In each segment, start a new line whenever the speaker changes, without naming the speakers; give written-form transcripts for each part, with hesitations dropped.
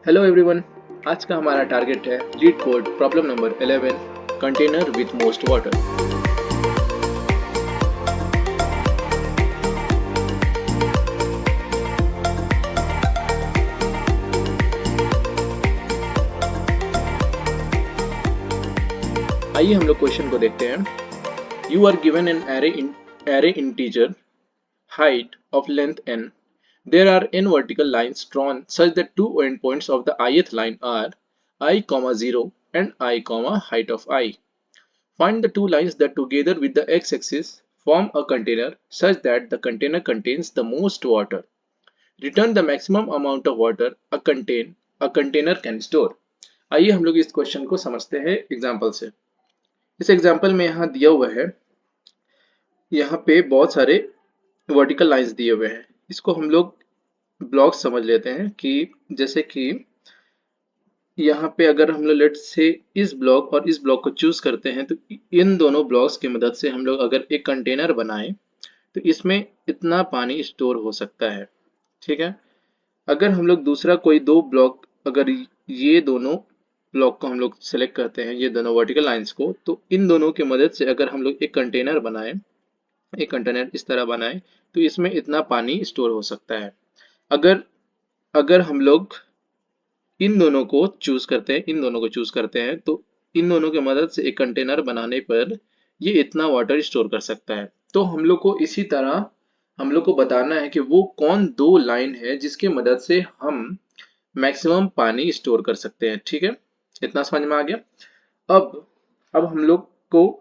Hello everyone. आज का हमारा टारगेट है LeetCode problem number 11 container with most water. आइए हम लोग क्वेश्चन को देखते हैं। You are given an array integer height of length n. There are n vertical lines drawn such that two endpoints of the ith line are I, 0 and I, height of I. Find the two lines that together with the x-axis form a container such that the container contains the most water. Return the maximum amount of water a container can store. आइए हम लोग इस question को समझते हैं example से। इस example में यहाँ दिया हुआ है, यहाँ पे बहुत सारे वर्टिकल लाइंस दिए हुए हैं। इसको हम लोग ब्लॉक समझ लेते हैं कि जैसे कि यहाँ पे अगर हम लोग लेट से इस ब्लॉक और इस ब्लॉक को चूज करते हैं तो इन दोनों ब्लॉक्स की मदद से हम लोग अगर एक कंटेनर बनाएं तो इसमें इतना पानी स्टोर हो सकता है। ठीक है। अगर हम लोग दूसरा कोई दो ब्लॉक, अगर ये दोनों ब्लॉक को हम लोग सेलेक्ट करते हैं, ये दोनों वर्टिकल लाइंस को, तो इन दोनों की मदद से अगर हम लोग एक कंटेनर बनाएं, एक कंटेनर इस तरह बनाएं तो इसमें इतना पानी स्टोर हो सकता है। अगर अगर हम लोग इन दोनों को चूज करते हैं, इन दोनों को चूज करते हैं तो इन दोनों की मदद से एक कंटेनर बनाने पर ये इतना वाटर स्टोर कर सकता है। तो हम लोग को इसी तरह हम लोग को बताना है कि वो कौन दो लाइन है जिसकी मदद से हम मैक्सिमम पानी स्टोर कर सकते हैं। ठीक है, इतना समझ में आ गया। अब हम लोग को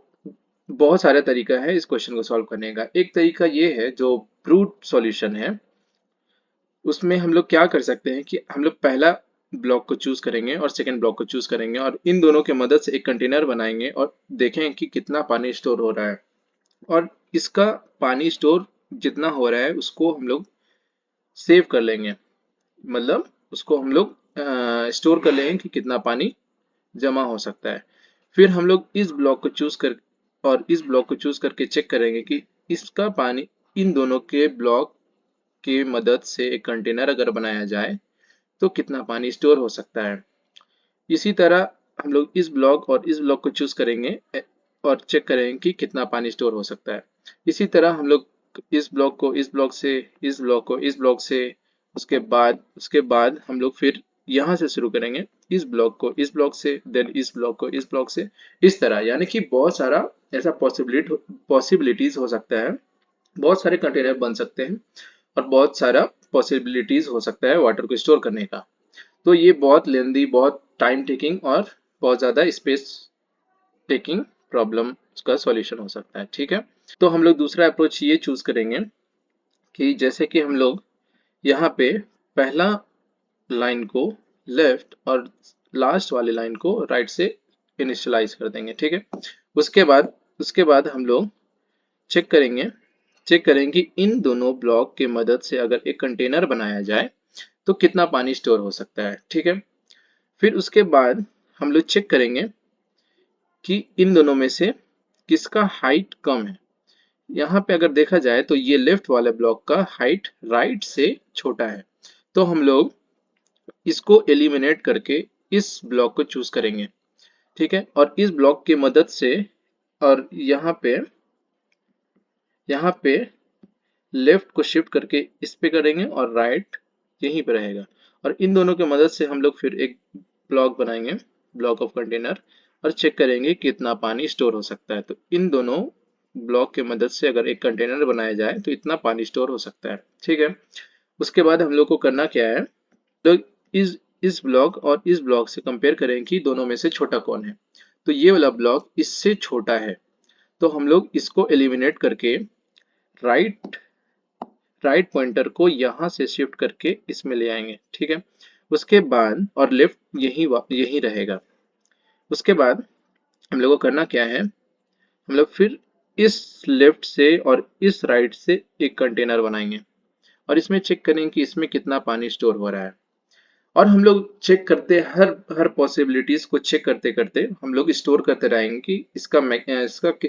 बहुत सारे तरीका है इस क्वेश्चन को सॉल्व करने का। एक तरीका ये है जो ब्रूट सॉल्यूशन है, उसमें हम लोग क्या कर सकते हैं कि हम लोग पहला ब्लॉक को चूज करेंगे और सेकंड ब्लॉक को चूज करेंगे और इन दोनों की मदद से एक कंटेनर बनाएंगे और देखें कि कितना पानी स्टोर हो रहा है। और इसका पानी स्टोर जितना हो रहा है उसको हम लोग सेव कर लेंगे, मतलब उसको हम लोग स्टोर कर लेंगे कि कितना पानी जमा हो सकता है। फिर हम लोग इस ब्लॉक को चूज कर और इस ब्लॉक को चूज करके चेक करेंगे कि इसका पानी इन दोनों के ब्लॉक की मदद से एक कंटेनर अगर बनाया जाए तो कितना पानी स्टोर हो सकता है। इसी तरह हम लोग इस ब्लॉक और इस ब्लॉक को चूज करेंगे और चेक करेंगे कि कितना पानी स्टोर हो सकता है। इसी तरह हम लोग इस ब्लॉक को इस ब्लॉक से, इस ब्लॉक को इस ब्लॉक से, उसके बाद हम लोग फिर यहाँ से शुरू करेंगे, इस ब्लॉक को इस ब्लॉक से, देन इस ब्लॉक को इस ब्लॉक से, इस तरह। यानी कि बहुत सारा ऐसा पॉसिबिलिटीज हो सकता है, बहुत सारे कंटेनर बन सकते हैं और बहुत सारा पॉसिबिलिटीज हो सकता है वाटर को स्टोर करने का। तो ये बहुत लेंदी, बहुत टाइम टेकिंग और बहुत ज़्यादा स्पेस टेकिंग प्रॉब्लम का सॉल्यूशन हो सकता है। ठीक है, तो हम लोग दूसरा अप्रोच ये चूज करेंगे कि जैसे कि हम लोग यहाँ पे पहला लाइन को लेफ्ट और लास्ट वाले लाइन को राइट से इनिशियलाइज कर देंगे। ठीक है, उसके बाद हम लोग चेक करेंगे कि इन दोनों ब्लॉक की मदद से अगर एक कंटेनर बनाया जाए तो कितना पानी स्टोर हो सकता है। ठीक है, फिर उसके बाद हम लोग चेक करेंगे कि इन दोनों में से किसका हाइट कम है। यहाँ पे अगर देखा जाए तो ये लेफ्ट वाले ब्लॉक का हाइट राइट से छोटा है, तो हम लोग इसको एलिमिनेट करके इस ब्लॉक को चूज करेंगे। ठीक है, और इस ब्लॉक की मदद से और यहाँ पे लेफ्ट को शिफ्ट करके इस पे करेंगे और राइट यहीं पे रहेगा। और इन दोनों की मदद से हम लोग फिर एक ब्लॉक बनाएंगे, ब्लॉक ऑफ कंटेनर, और चेक करेंगे कितना पानी स्टोर हो सकता है। तो इन दोनों ब्लॉक की मदद से अगर एक कंटेनर बनाया जाए तो इतना पानी स्टोर हो सकता है। ठीक है, उसके बाद हम लोग को करना क्या है, तो इस ब्लॉक और इस ब्लॉक से कंपेयर करें कि दोनों में से छोटा कौन है। तो ये वाला ब्लॉक इससे छोटा है, तो हम लोग इसको एलिमिनेट करके राइट पॉइंटर को यहाँ से शिफ्ट करके इसमें ले आएंगे। ठीक है, उसके बाद और लेफ्ट यही रहेगा। उसके बाद हम लोग को करना क्या है, हम लोग फिर इस लेफ्ट से और इस राइट से एक कंटेनर बनाएंगे और इसमें चेक करेंगे कि इसमें कितना पानी स्टोर हो रहा है। और हम लोग चेक करते हर पॉसिबिलिटीज को चेक करते करते हम लोग स्टोर करते रहेंगे कि इसका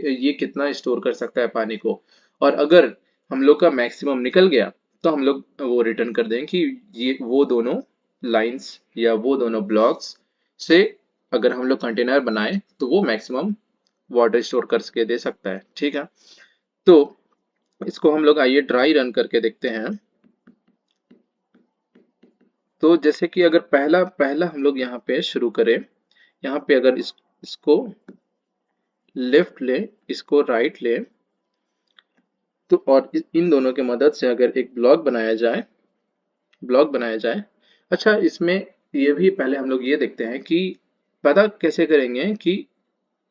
ये कितना स्टोर कर सकता है पानी को। और अगर हम लोग का मैक्सिमम निकल गया तो हम लोग वो रिटर्न कर देंगे कि ये वो दोनों लाइंस या वो दोनों ब्लॉक्स से अगर हम लोग कंटेनर बनाए तो वो मैक्सिमम वाटर स्टोर करके दे सकता है। ठीक है, तो इसको हम लोग आइए ड्राई रन करके देखते हैं। तो जैसे कि अगर पहला पहला हम लोग यहाँ पे शुरू करें, यहाँ पे अगर इसको लेफ्ट ले, इसको राइट ले, तो और इन दोनों के मदद से अगर एक ब्लॉक बनाया जाए। अच्छा, इसमें ये भी पहले हम लोग ये देखते हैं कि पता कैसे करेंगे कि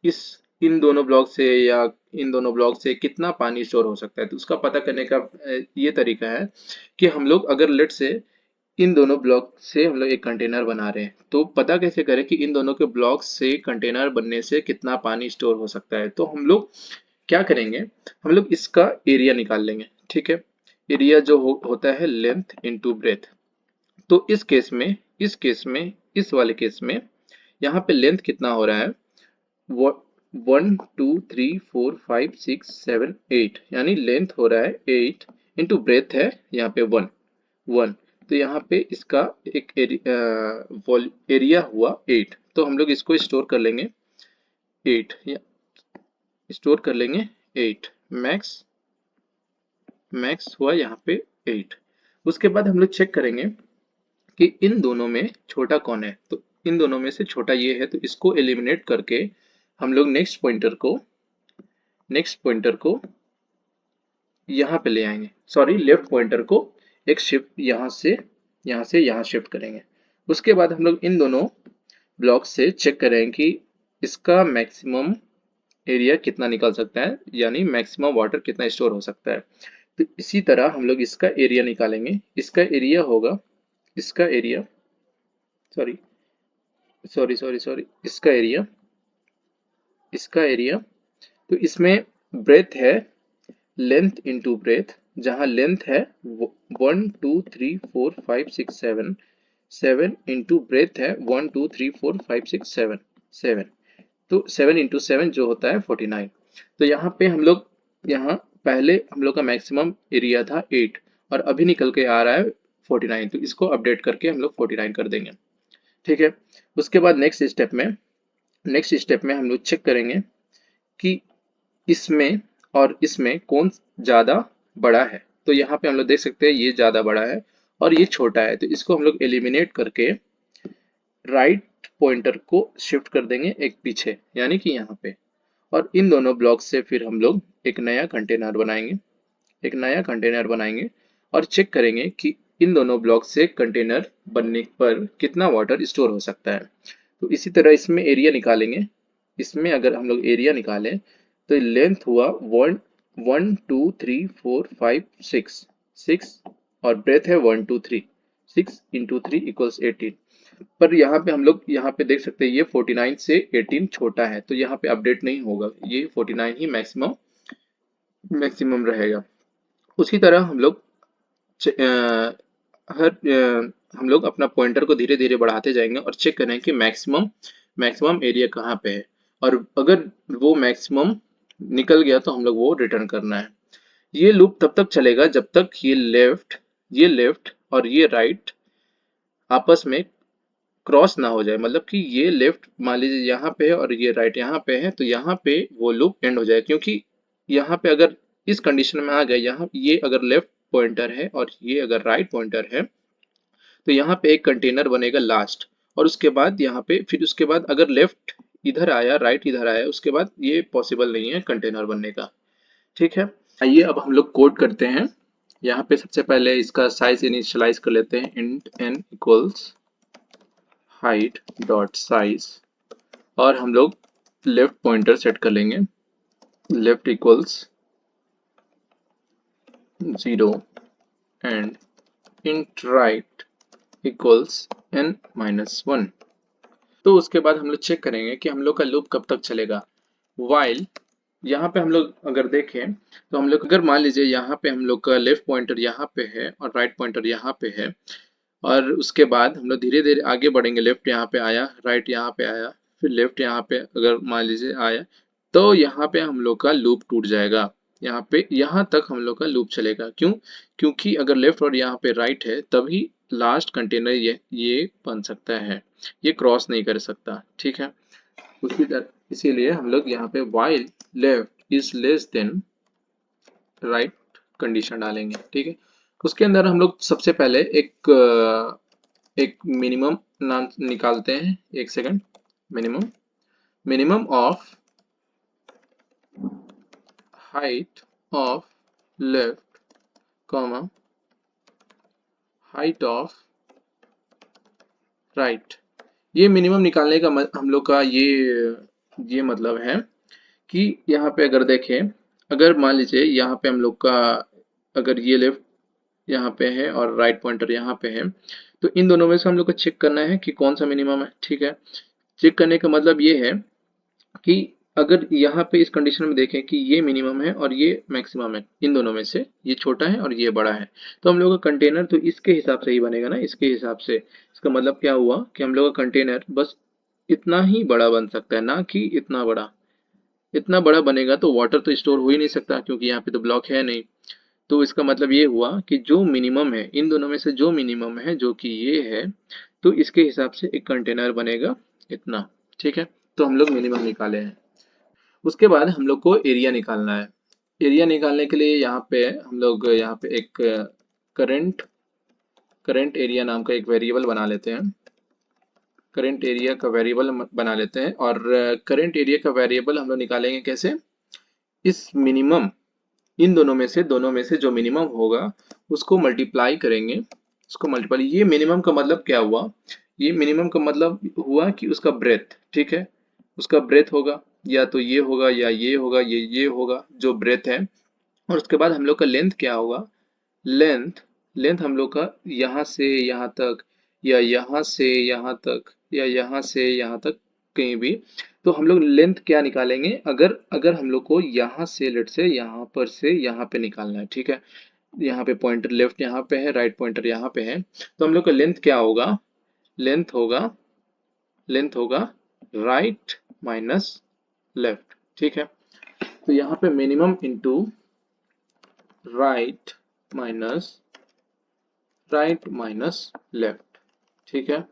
इस इन दोनों ब्लॉक से या इन दोनों ब्लॉक से कितना पानी स्टोर हो सकता है। तो उसका पता करने का ये तरीका है कि हम लोग अगर लेट से इन दोनों ब्लॉक से हम लोग एक कंटेनर बना रहे हैं, तो पता कैसे करें कि इन दोनों के ब्लॉक से कंटेनर बनने से कितना पानी स्टोर हो सकता है। तो हम लोग क्या करेंगे, हम लोग इसका एरिया निकाल लेंगे। ठीक है, एरिया जो होता है लेंथ इनटू ब्रेथ। तो इस वाले केस में यहाँ पे लेंथ कितना हो रहा है, 1 2 3 4 5 6 7 8, यानी लेंथ हो रहा है 8 इंटू ब्रेथ है यहाँ पे 1। तो यहाँ पे इसका एक एरिया हुआ 8। तो हम लोग इसको स्टोर कर लेंगे 8, स्टोर कर लेंगे 8। मैक्स हुआ यहाँ पे 8। उसके बाद हम लोग चेक करेंगे कि इन दोनों में छोटा कौन है। तो इन दोनों में से छोटा ये है, तो इसको एलिमिनेट करके हम लोग नेक्स्ट पॉइंटर को यहाँ पे ले आएंगे। सॉरी, लेफ्ट पॉइंटर को एक शिफ्ट यहाँ से यहाँ शिफ्ट करेंगे। उसके बाद हम लोग इन दोनों ब्लॉक से चेक करेंगे कि इसका मैक्सिमम एरिया कितना निकल सकता है, यानी मैक्सिमम वाटर कितना स्टोर हो सकता है। तो इसी तरह हम लोग इसका एरिया निकालेंगे। इसका एरिया होगा, इसका area sorry sorry sorry sorry इसका एरिया। तो इसमें ब्रेथ है लेंथ इंटू ब्रेथ, जहां लेंथ है 1 2 3 4 5 6 7, 7 इंटू ब्रेथ है 1 2 3 4 5 6 7। तो 7 इंटू 7 जो होता है 49। तो यहाँ पे हम लोग, यहाँ पहले हम लोग का मैक्सिमम एरिया था 8 और अभी निकल के आ रहा है 49। तो इसको अपडेट करके हम लोग 49 कर देंगे। ठीक है, उसके बाद नेक्स्ट स्टेप में हम लोग चेक करेंगे कि इसमें और इसमें कौन ज्यादा बड़ा है। तो यहाँ पे हम लोग देख सकते हैं ये ज्यादा बड़ा है और ये छोटा है। तो इसको हम लोग एलिमिनेट करके राइट पॉइंटर को शिफ्ट कर देंगे एक पीछे, यानी कि यहाँ पे। और इन दोनों ब्लॉक से फिर हम लोग एक नया कंटेनर बनाएंगे और चेक करेंगे कि इन दोनों ब्लॉक से कंटेनर बनने पर कितना वाटर स्टोर हो सकता है। तो इसी तरह इसमें एरिया निकालेंगे। इसमें अगर हम लोग एरिया निकालें तो लेंथ हुआ 1 1 2 3 4 5 6 और ब्रेथ है 1 2 3, 6 इंटू 3 इक्वल्स 18। पर यहाँ पे हम लोग यहाँ पे देख सकते हैं ये 49 से 18 छोटा है, तो यहाँ पे अपडेट नहीं होगा, ये 49 ही मैक्सिमम रहेगा। उसी तरह हम लोग हम लोग अपना पॉइंटर को धीरे धीरे बढ़ाते जाएंगे और चेक करें कि मैक्सिमम एरिया कहाँ पे है। और अगर वो मैक्सिमम निकल गया तो हम लोग वो रिटर्न करना है। ये लूप तब तक चलेगा जब तक ये लेफ्ट और ये राइट आपस में क्रॉस ना हो जाए। मतलब कि ये लेफ्ट मान लीजिए यहाँ पे है और ये राइट यहाँ पे है, तो यहाँ पे वो लूप एंड हो जाए। क्योंकि यहाँ पे अगर इस कंडीशन में आ गए, यहाँ ये अगर लेफ्ट पॉइंटर है और ये अगर राइट पॉइंटर है, तो यहाँ पे एक कंटेनर बनेगा लास्ट। और उसके बाद यहाँ पे फिर उसके बाद अगर लेफ्ट इधर आया राइट इधर आया, उसके बाद ये पॉसिबल नहीं है कंटेनर बनने का। ठीक है, आइए अब हम लोग कोड करते हैं। यहाँ पे सबसे पहले इसका साइज इनिशियलाइज कर लेते हैं। Int n equals height dot size और हम लोग लेफ्ट पॉइंटर सेट कर लेंगे, left equals 0 and int right equals n-1। तो उसके बाद हम लोग चेक करेंगे कि हम लोग का लूप कब तक चलेगा। वाइल यहाँ पे हम लोग अगर देखें तो हम लोग अगर मान लीजिए यहाँ पे हम लोग का लेफ्ट पॉइंटर यहाँ पे है और राइट पॉइंटर यहाँ पे है, और उसके बाद हम लोग धीरे धीरे आगे बढ़ेंगे। लेफ्ट यहाँ पे आया, राइट यहाँ पे आया, फिर लेफ्ट यहाँ पे अगर मान लीजिए आया, तो यहाँ पे हम लोग का लूप टूट जाएगा। यहाँ तक हम लोग का लूप चलेगा। क्यों? क्योंकि अगर लेफ्ट और यहाँ पे राइट है तभी लास्ट कंटेनर ये बन सकता है, ये क्रॉस नहीं कर सकता। ठीक है, उसी तरह इसीलिए हम लोग यहाँ पे while left is less than right condition डालेंगे। ठीक है, उसके अंदर हम लोग सबसे पहले एक मिनिमम नाम निकालते हैं। एक second, minimum of height of left comma height of right. ये मिनिमम निकालने का हम लोग का ये मतलब है कि यहाँ पे अगर देखें, अगर मान लीजिए यहाँ पे हम लोग का अगर ये लेफ्ट यहाँ पे है और राइट पॉइंटर यहाँ पे है, तो इन दोनों में से हम लोग को चेक करना है कि कौन सा मिनिमम है। ठीक है, चेक करने का मतलब ये है कि अगर यहाँ पे इस कंडीशन में देखें कि ये मिनिमम है और ये मैक्सिमम है, इन दोनों में से ये छोटा है और ये बड़ा है, तो हम लोग का कंटेनर तो इसके हिसाब से ही बनेगा ना, इसके हिसाब से। इसका मतलब क्या हुआ कि हम लोग का कंटेनर बस इतना ही बड़ा बन सकता है, ना कि इतना बड़ा। इतना बड़ा बनेगा तो वाटर तो स्टोर हो ही नहीं सकता, क्योंकि यहाँ पे तो ब्लॉक है नहीं। तो इसका मतलब ये हुआ कि जो मिनिमम है, इन दोनों में से जो मिनिमम है जो कि ये है, तो इसके हिसाब से एक कंटेनर बनेगा इतना। ठीक है, तो हम लोग मिनिमम निकाले हैं। उसके बाद हम लोग को एरिया निकालना है। एरिया निकालने के लिए यहाँ पे हम लोग यहाँ पे एक करंट करंट एरिया नाम का एक वेरिएबल बना लेते हैं। करंट एरिया का वेरिएबल बना लेते हैं, और करंट एरिया का वेरिएबल हम लोग निकालेंगे कैसे? इस मिनिमम, इन दोनों में से जो मिनिमम होगा उसको मल्टीप्लाई करेंगे। उसको मल्टीप्लाई, ये मिनिमम का मतलब क्या हुआ? ये मिनिमम का मतलब हुआ कि उसका ब्रेथ। ठीक है, उसका ब्रेथ होगा, या तो ये होगा या ये होगा, ये होगा जो ब्रेथ है। और उसके बाद हम लोग का लेंथ क्या होगा? लेंथ लेंथ हम लोग का यहाँ से यहाँ तक, या यहाँ से यहाँ तक, या यहाँ से यहाँ तक, कहीं भी। तो हम लोग लेंथ क्या निकालेंगे? अगर अगर हम लोग को यहाँ से, लेट से यहाँ पर से यहाँ पे निकालना है। ठीक है, यहाँ पे पॉइंटर लेफ्ट यहाँ पे है, राइट पॉइंटर यहाँ पे है, तो हम लोग का लेंथ क्या होगा? लेंथ होगा लेंथ होगा राइट माइनस लेफ्ट। ठीक है, तो यहाँ पे minimum into right minus left. ठीक है,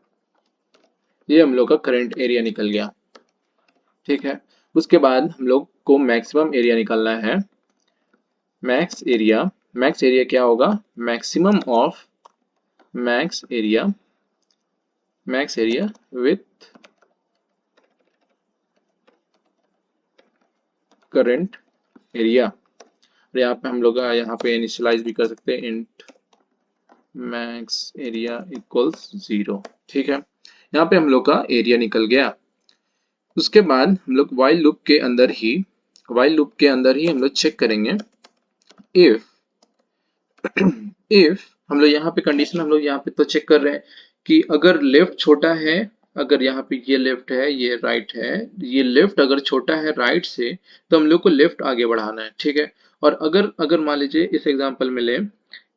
ये हम लोग का करंट एरिया निकल गया। ठीक है, उसके बाद हम लोग को मैक्सिमम एरिया निकालना है। मैक्स एरिया क्या होगा? Maximum of max area with current area. और यहाँ पे हम लोग यहाँ पे इनिशियलाइज भी कर सकते हैं, इंट मैक्स एरिया इक्वल्स 0। ठीक है, यहाँ पे हम लोग का एरिया निकल गया। उसके बाद हम लोग while लूप के अंदर ही हम लोग चेक करेंगे if if हम लोग यहाँ पे कंडीशन हम लोग यहाँ पे तो चेक कर रहे हैं कि अगर लेफ्ट छोटा है, अगर यहाँ पे ये लेफ्ट है ये राइट है, ये लेफ्ट अगर छोटा है राइट से, तो हम लोग को लेफ्ट आगे बढ़ाना है। ठीक है, और अगर अगर मान लीजिए इस एग्जांपल में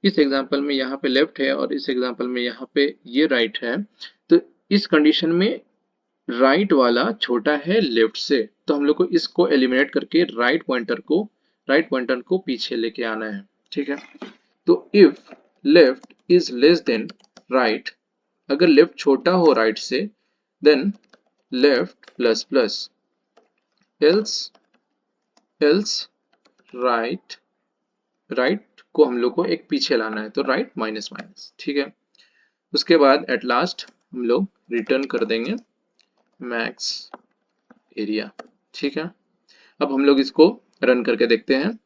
इस एग्जांपल में यहाँ पे लेफ्ट है और इस एग्जांपल में यहाँ पे ये राइट है, तो इस कंडीशन में राइट वाला छोटा है लेफ्ट से, तो हम लोग को इसको एलिमिनेट करके राइट पॉइंटर को पीछे लेके आना है। ठीक है, तो if left is less than right, अगर लेफ्ट छोटा हो राइट से, then left plus plus, else else right को हम लोग को एक पीछे लाना है, तो राइट माइनस माइनस। ठीक है, उसके बाद एट लास्ट हम लोग रिटर्न कर देंगे मैक्स एरिया। ठीक है, अब हम लोग इसको रन करके देखते हैं।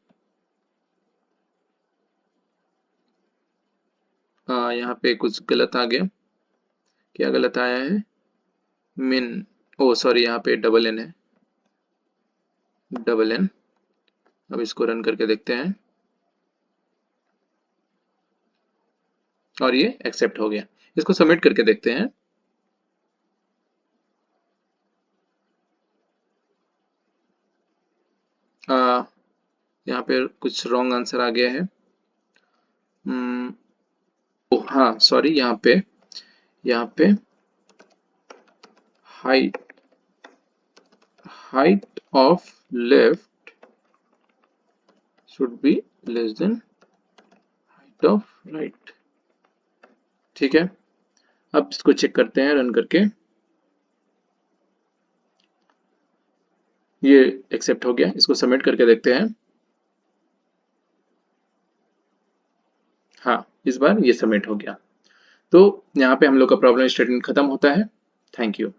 यहाँ पे कुछ गलत आ गया। क्या गलत आया है? मिन, ओ सॉरी, यहाँ पे डबल एन है, डबल एन। अब इसको रन करके देखते हैं और ये एक्सेप्ट हो गया। इसको सबमिट करके देखते हैं। यहाँ पे कुछ रॉन्ग आंसर आ गया है। ओ हाँ सॉरी, यहाँ पे height height of left should be less than height of right. ठीक है, अब इसको चेक करते हैं रन करके। ये एक्सेप्ट हो गया, इसको सबमिट करके देखते हैं। हाँ, इस बार ये सबमिट हो गया। तो यहाँ पे हम लोग का प्रॉब्लम स्टेटमेंट खत्म होता है। Thank you.